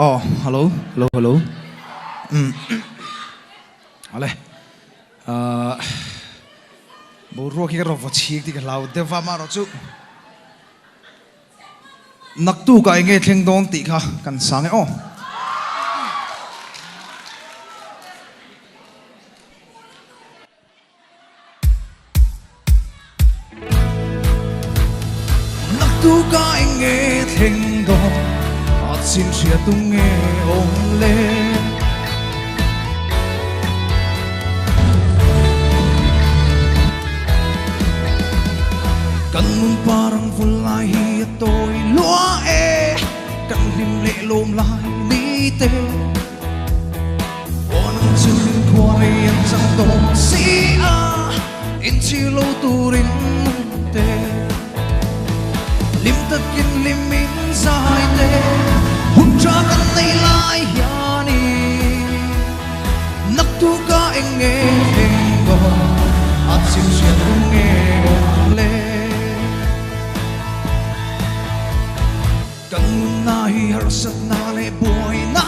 Oh, hello, hello, hello. Allez. Bố ruột kia rồi chiếc thì cái lão tiêu pha mà rồi chú. Nắc tu cái nghe tiếng đón tị ha, cần sáng ấy. Oh. Nắc tu cái nghe tiếng đón, hạt xin chia tu nghe ôm lên. Cần parang vulai hi tôi lúa e cần him lệ lôm lại ní tê on chừng thua riêng sang tổ si a in chi lâu tu rin tê lim tấtkin lim min dài tê hôn cha cần nay lại ya ni nắc tu ka anh nghe hình bò áp xin xuyên tu nghe lên Kan nahi harsat na le boy na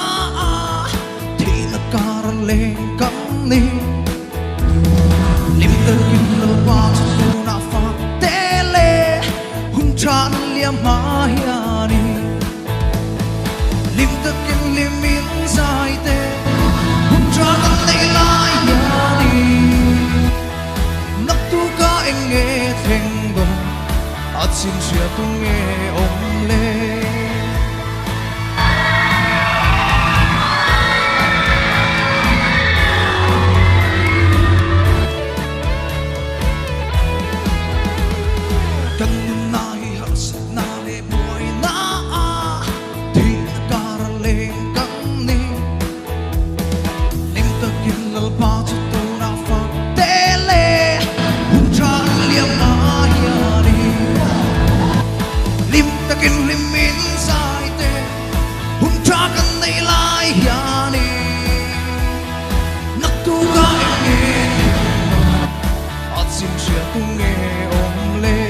thi na karale kan ni lim ter kin lo pa tu na fa tele hun chan liam ma ya ni lim ter kin lim min sai te hun chan nei la ya ni nak tu ka eng nge theng do at sin sia tu nge om le xin chia tu nghe ôm lên